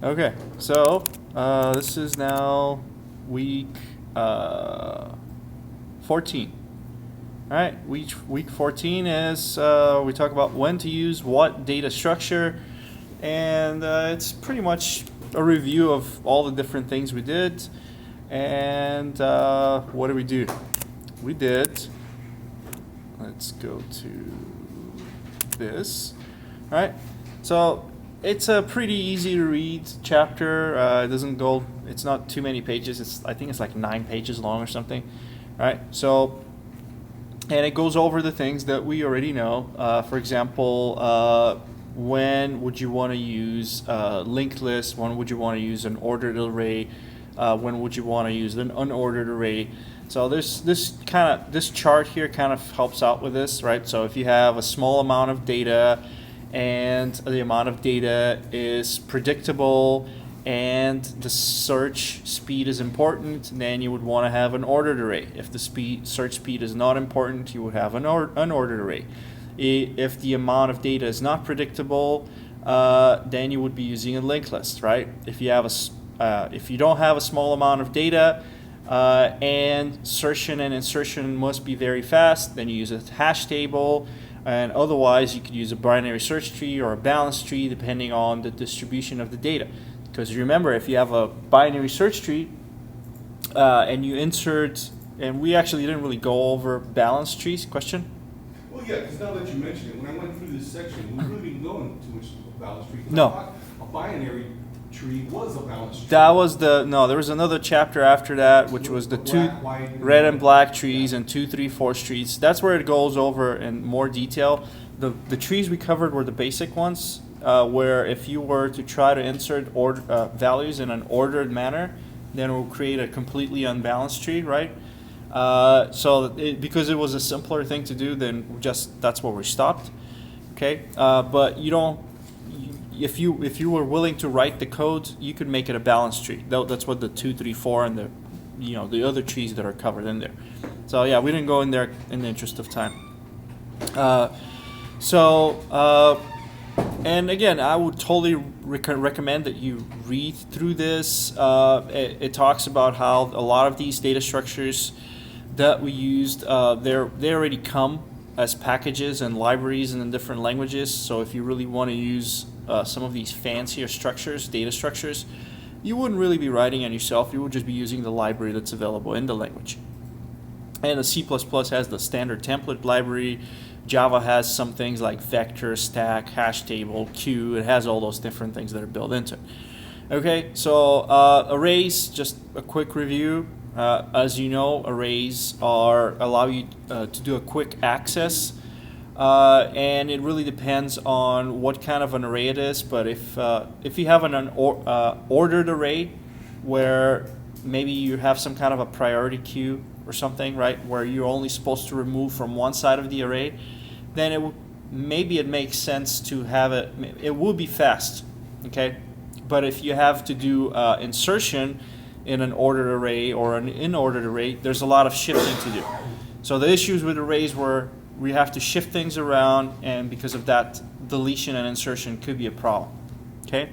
Okay, so this is now week 14. All right, week 14 is we talk about when to use what data structure, and it's pretty much a review of all the different things we did. And what did we do? We did, let's go to this. All right, so it's a pretty easy to read chapter. It doesn't go, it's not too many pages. I think it's like 9 pages long or something. All right, so, and it goes over the things that we already know. For example, when would you want to use linked list? When would you want to use an ordered array? When would you want to use an unordered array? So this chart here kind of helps out with this, right? So if you have a small amount of data and the amount of data is predictable and the search speed is important, then you would want to have an ordered array. If the search speed is not important, you would have an unordered array. If the amount of data is not predictable, then you would be using a linked list, right? If you don't have a small amount of data and insertion and insertion must be very fast, then you use a hash table. And otherwise, you could use a binary search tree or a balanced tree depending on the distribution of the data. Because remember, if you have a binary search tree and you insert, and we actually didn't really go over balanced trees. Question? Well, yeah, because now that you mention it, when I went through this section, we really didn't go into too much of a balanced tree. No. A binary tree was a balanced tree. That was no, there was another chapter after that, which was the red and black trees and 2, 3, 4 trees. That's where it goes over in more detail. The trees we covered were the basic ones, where if you were to try to insert values in an ordered manner, then it will create a completely unbalanced tree, right? Because it was a simpler thing to do, then that's where we stopped. Okay, but you don't. If you were willing to write the code, you could make it a balanced tree. That's what the 2, 3, 4 and the other trees that are covered in there. So yeah, we didn't go in there in the interest of time. And again, I would totally recommend that you read through this. It talks about how a lot of these data structures that we used, they already come as packages and libraries in different languages. So if you really want to use some of these fancier structures, data structures, you wouldn't really be writing it yourself. You would just be using the library that's available in the language. And the C++ has the standard template library. Java has some things like vector, stack, hash table, queue. It has all those different things that are built into it. Okay, so arrays, just a quick review. As you know, arrays allow you to do a quick access. And it really depends on what kind of an array it is. But if you have an ordered array where maybe you have some kind of a priority queue or something, right, where you're only supposed to remove from one side of the array, then maybe it makes sense to have it. It will be fast, okay. But if you have to do insertion in an ordered array or an unordered array, there's a lot of shifting to do. So the issues with arrays were we have to shift things around, and because of that, deletion and insertion could be a problem. Okay.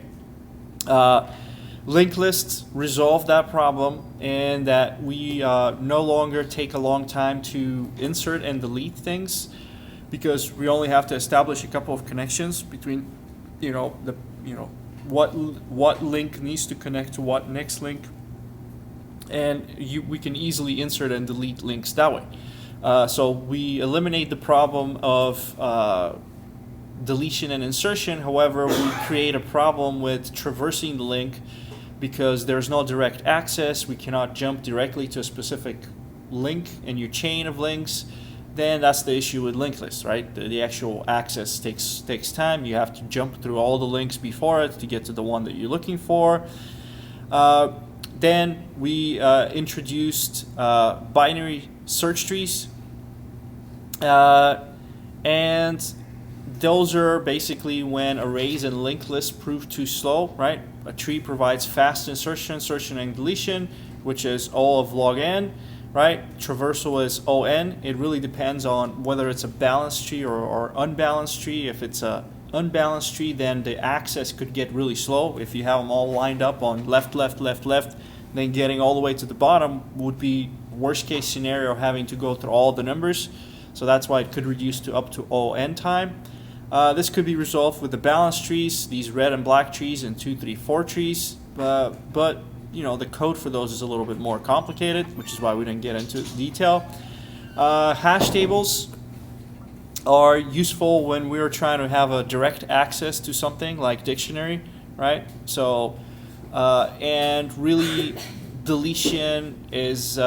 Linked lists resolve that problem, in that we no longer take a long time to insert and delete things, because we only have to establish a couple of connections between, what link needs to connect to what next link, and we can easily insert and delete links that way. So we eliminate the problem of deletion and insertion. However, we create a problem with traversing the link because there's no direct access. We cannot jump directly to a specific link in your chain of links. Then that's the issue with linked lists, right? The actual access takes time. You have to jump through all the links before it to get to the one that you're looking for. Then we introduced binary search trees, and those are basically when arrays and linked lists prove too slow, right? A tree provides fast insertion, and deletion, which is O of log n, right? Traversal is ON. It really depends on whether it's a balanced tree or unbalanced tree. If it's a unbalanced tree, then the access could get really slow. If you have them all lined up on left, left, left, left, then getting all the way to the bottom would be worst case scenario, having to go through all the numbers. So that's why it could reduce to up to ON time. This could be resolved with the balanced trees, these red and black trees, and 2, 3, 4 trees. But you know, the code for those is a little bit more complicated, which is why we didn't get into detail. Hash tables are useful when we're trying to have a direct access to something like dictionary, right? So, and really deletion is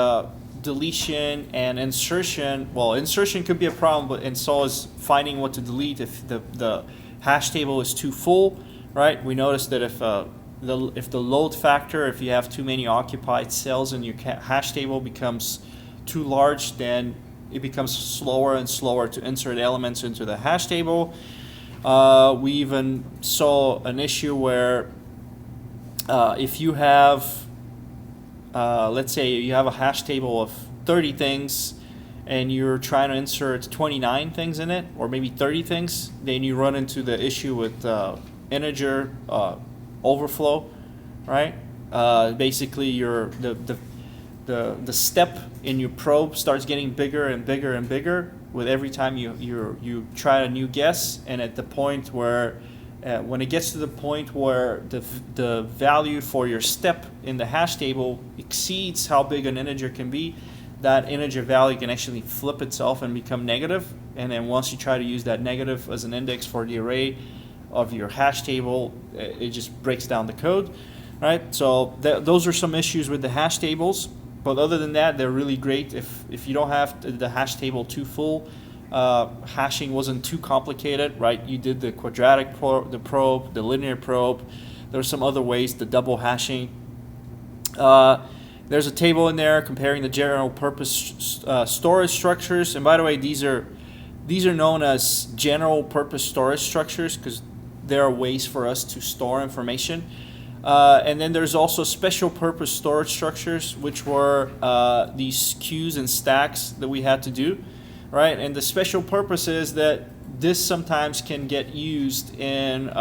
deletion and insertion. Well, insertion could be a problem, but and so is finding what to delete if the hash table is too full, right? We noticed that if the load factor, if you have too many occupied cells in your hash table, becomes too large, then it becomes slower and slower to insert elements into the hash table. We even saw an issue where if you have, let's say you have a hash table of 30 things and you're trying to insert 29 things in it, or maybe 30 things, then you run into the issue with integer overflow, right? Basically, the step in your probe starts getting bigger and bigger and bigger with every time you try a new guess, and at the point where when it gets to the point where the value for your step in the hash table exceeds how big an integer can be, that integer value can actually flip itself and become negative. And then once you try to use that negative as an index for the array of your hash table, it just breaks down the code, right? So those are some issues with the hash tables. But other than that, they're really great if you don't have the hash table too full. Hashing wasn't too complicated, right? You did the quadratic probe, the linear probe. There's some other ways, the double hashing. There's a table in there comparing the general purpose storage structures. And by the way, these are known as general purpose storage structures because there are ways for us to store information. And then there's also special purpose storage structures, which were these queues and stacks that we had to do, right? And the special purpose is that this sometimes can get used in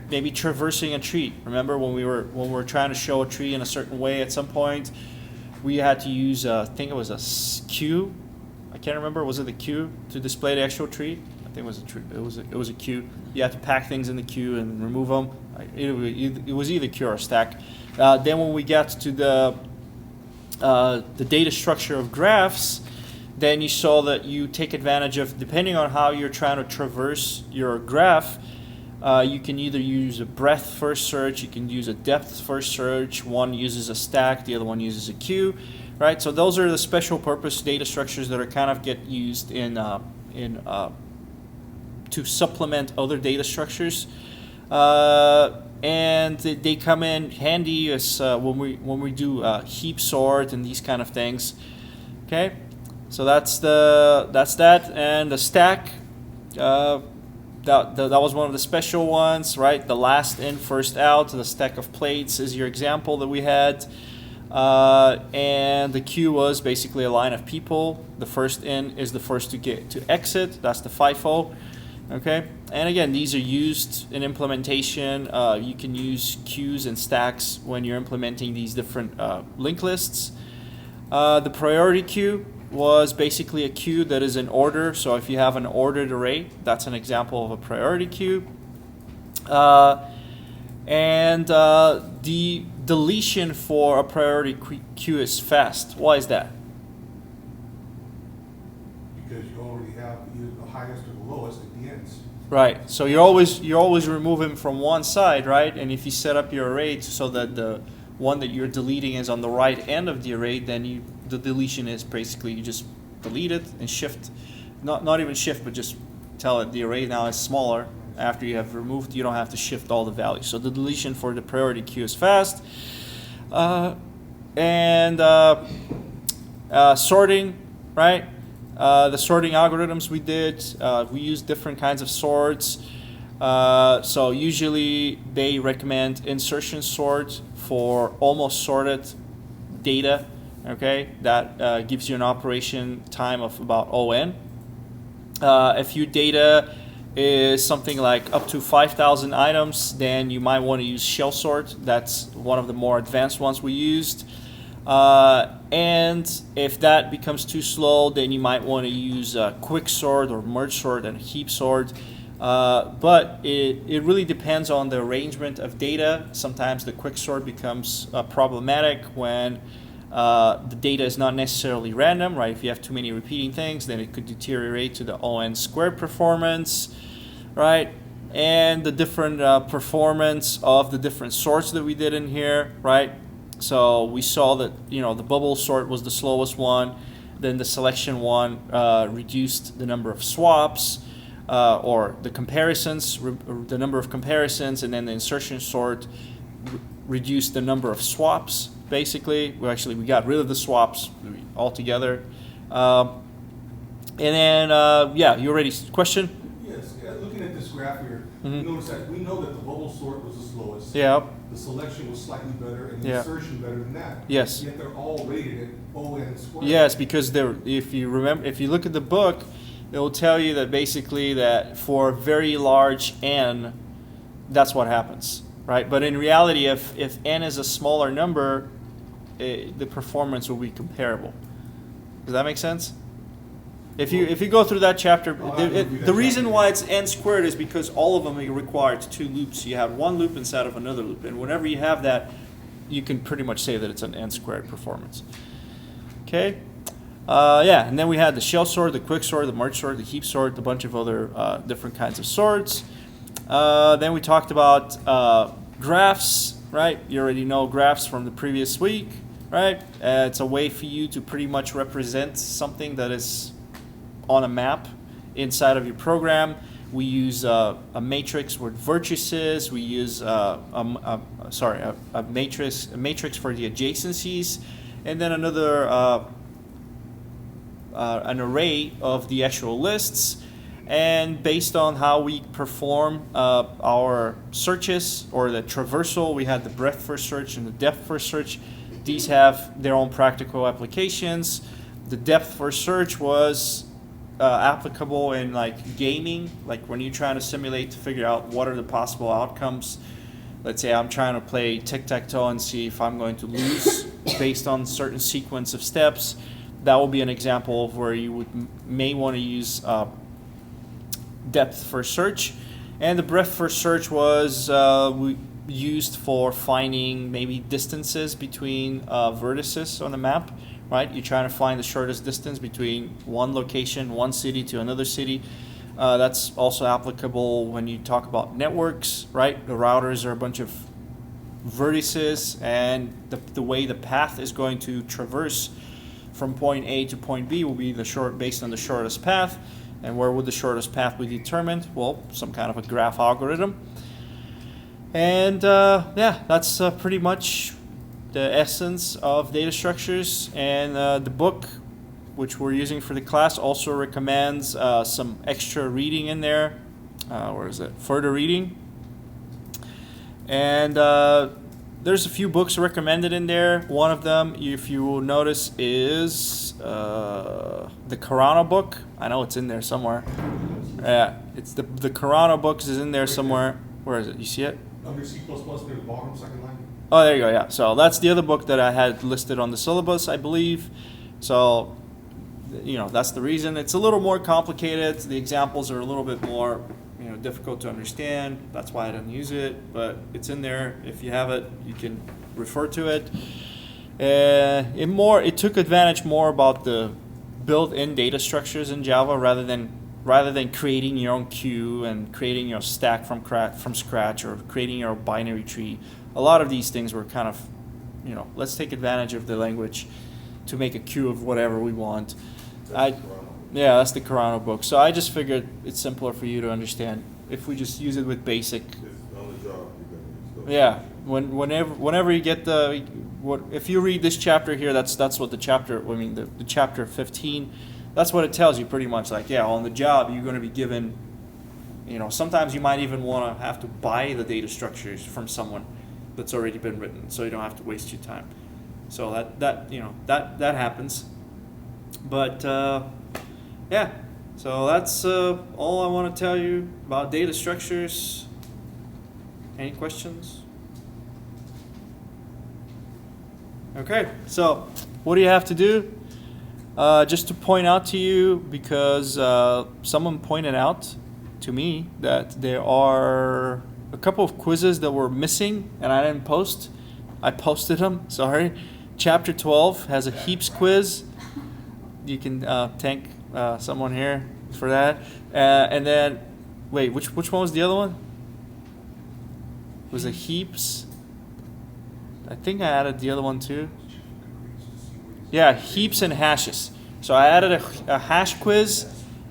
maybe traversing a tree. Remember when we were trying to show a tree in a certain way at some point, we had to use I think it was a queue. I can't remember. Was it the queue to display the actual tree? I think it was a tree. It was a queue. You had to pack things in the queue and remove them. It was either queue or stack. Then when we got to the data structure of graphs, then you saw that you take advantage of, depending on how you're trying to traverse your graph, you can either use a breadth first search, you can use a depth first search. One uses a stack, the other one uses a queue, right? So those are the special purpose data structures that are kind of get used in to supplement other data structures. And they come in handy as when we do heap sort and these kind of things. Okay, so that's that, and the stack. That was one of the special ones, right? The last in, first out. The stack of plates is your example that we had, and the queue was basically a line of people. The first in is the first to exit. That's the FIFO. Okay, and again, these are used in implementation. You can use queues and stacks when you're implementing these different linked lists. The priority queue was basically a queue that is in order. So if you have an ordered array, that's an example of a priority queue. And the deletion for a priority queue is fast. Why is that? Because you already have either the highest or the lowest at the ends. Right. So you're always removing from one side, right? And if you set up your array so that the one that you're deleting is on the right end of the array, then the deletion is basically you just delete it and shift, not even shift, but just tell it the array now is smaller. After you have removed, you don't have to shift all the values. So the deletion for the priority queue is fast. Sorting, right? The sorting algorithms we did, we used different kinds of sorts. So usually they recommend insertion sort for almost sorted data. Okay, that gives you an operation time of about ON. If your data is something like up to 5,000 items, then you might want to use shell sort. That's one of the more advanced ones we used. And if that becomes too slow, then you might want to use quick sort or merge sort and heap sort. But it really depends on the arrangement of data. Sometimes the quick sort becomes problematic when the data is not necessarily random, right? If you have too many repeating things, then it could deteriorate to the ON squared performance, right? And the different performance of the different sorts that we did in here, right? So we saw that, the bubble sort was the slowest one. Then the selection one reduced the number of swaps, or the comparisons, the number of comparisons, and then the insertion sort reduced the number of swaps. Basically, we got rid of the swaps altogether. And then, you already question? Yes, looking at this graph here, Mhm. notice that we know that the bubble sort was the slowest. Yeah. The selection was slightly better, and the Yeah. insertion better than that. Yes. Yet they're all rated at ON squared. Yes, because if you look at the book, it will tell you that basically that for a very large n, that's what happens, right? But in reality, if n is a smaller number, the performance will be comparable. Does that make sense? If you go through that chapter, the reason why it's n squared is because all of them require two loops. You have one loop inside of another loop, and whenever you have that, you can pretty much say that it's an n squared performance. Okay, and then we had the shell sort, the quick sort, the merge sort, the heap sort, a bunch of other different kinds of sorts. Then we talked about graphs, right? You already know graphs from the previous week, right? It's a way for you to pretty much represent something that is on a map inside of your program. We use a matrix with vertices. We use a matrix for the adjacencies, and then another an array of the actual lists. And based on how we perform our searches or the traversal, we had the breadth first search and the depth first search. These have their own practical applications. The depth first search was applicable in like gaming, like when you're trying to simulate to figure out what are the possible outcomes. Let's say I'm trying to play tic-tac-toe and see if I'm going to lose based on certain sequence of steps. That will be an example of where you may want to use depth first search. And the breadth first search was used for finding maybe distances between vertices on the map. Right, you're trying to find the shortest distance between one location, one city to another city. That's also applicable when you talk about networks, right? The routers are a bunch of vertices, and the way the path is going to traverse from point A to point B will be based on the shortest path. And where would the shortest path be determined? Well, some kind of a graph algorithm. And that's pretty much the essence of data structures. And the book, which we're using for the class, also recommends some extra reading in there. Where is it? Further reading. And there's a few books recommended in there. One of them, if you will notice, is the Carano book. I know it's in there somewhere. Yeah, it's the Carano books is in there somewhere. Where is it? You see it? Under C++, near the bottom, second line. Oh, there you go, yeah. So that's the other book that I had listed on the syllabus, I believe. So, that's the reason. It's a little more complicated. The examples are a little bit more, difficult to understand. That's why I didn't use it, but it's in there. If you have it, you can refer to it. It took advantage more about the built-in data structures in Java rather than creating your own queue and creating your stack from scratch or creating your binary tree. A lot of these things were kind of, let's take advantage of the language to make a queue of whatever we want. That's the Carano book. So I just figured it's simpler for you to understand if we just use it with basic. Yeah, whenever you get if you read this chapter here, that's what the chapter. The chapter 15. That's what it tells you pretty much. Like, on the job you're going to be given. Sometimes you might even want to have to buy the data structures from someone that's already been written, so you don't have to waste your time. So that happens. But So that's all I want to tell you about data structures. Any questions? Okay, so what do you have to do? Just to point out to you, because someone pointed out to me that there are a couple of quizzes that were missing and I didn't post. I posted them, sorry. Chapter 12 has a heaps quiz. You can thank someone here for that. And then, wait, which one was the other one? Was it heaps? I think I added the other one too. Yeah, heaps and hashes. So I added a hash quiz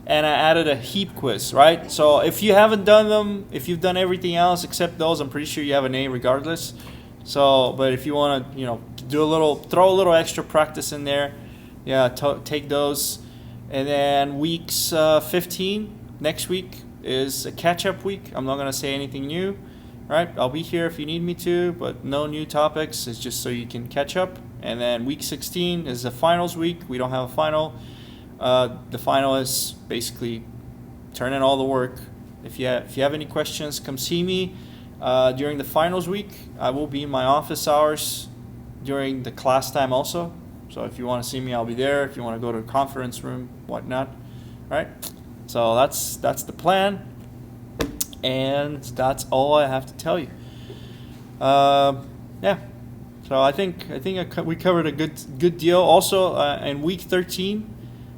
and I added a heap quiz, right? So if you haven't done them, if you've done everything else except those, I'm pretty sure you have an A regardless. So, but if you want to, throw a little extra practice in there, yeah, take those. And then weeks 15, next week is a catch-up week. I'm not going to say anything new, right? I'll be here if you need me to, but no new topics. It's just so you can catch up. And then week 16 is the finals week. We don't have a final. The final is basically turn in all the work. If you have any questions, come see me during the finals week. I will be in my office hours during the class time also. So if you want to see me, I'll be there. If you want to go to the conference room, whatnot, right? So that's the plan, and that's all I have to tell you. Yeah. So I think we covered a good deal. Also, in week 13,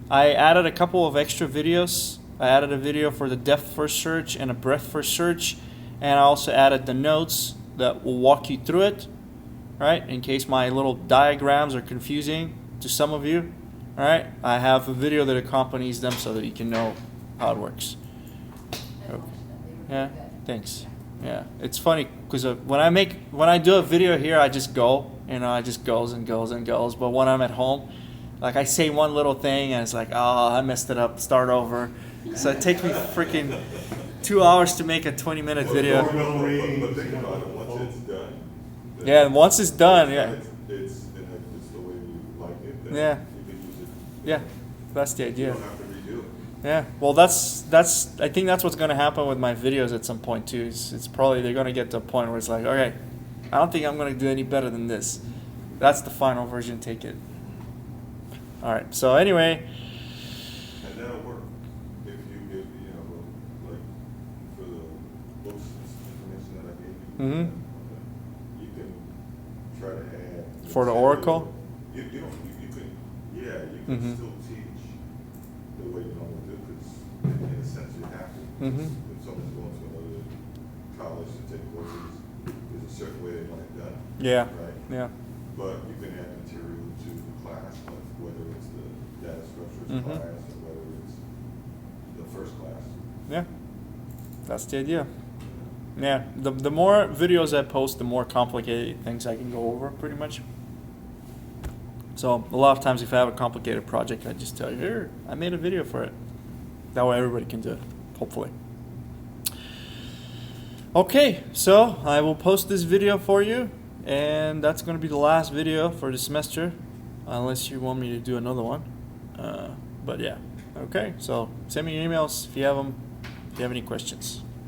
I added a couple of extra videos. I added a video for the depth first search and a breadth first search, and I also added the notes that will walk you through it, right? In case my little diagrams are confusing to some of you, all right? I have a video that accompanies them so that you can know how it works. Okay. Yeah. Thanks. Yeah, it's funny because when I do a video here, I just go, it just goes and goes and goes. But when I'm at home, like I say one little thing and it's like, oh, I messed it up, start over. So it takes me freaking 2 hours to make a 20-minute video. But think about it, once it's done. Yeah, and once it's done, yeah. It's the way you like it. Then Yeah. you can use it. Yeah, that's the You idea. don't have to redo it. Yeah, well, that's I think that's what's going to happen with my videos at some point too. It's probably they're going to get to a point where it's like, okay, I don't think I'm going to do any better than this. That's the final version. Take it. All right. So anyway, And that'll work if you give, like for the books information that I gave you. Mhm. You can try to add. For the Oracle? You can Mhm. still teach the way you normally do, because in a sense you have to. Mhm. If someone's going to another college to take courses, there's a certain way they want it done. yeah, Right? yeah, But you can add material to the class, like whether it's the data structures Mhm. class or whether it's the first class. yeah. That's the idea. Yeah, the more videos I post, the more complicated things I can go over, pretty much. So a lot of times if I have a complicated project, I just tell you, here, I made a video for it. That way everybody can do it, hopefully. Okay, so I will post this video for you, and that's going to be the last video for the semester, unless you want me to do another one. But yeah, okay, so send me your emails if you have them, if you have any questions.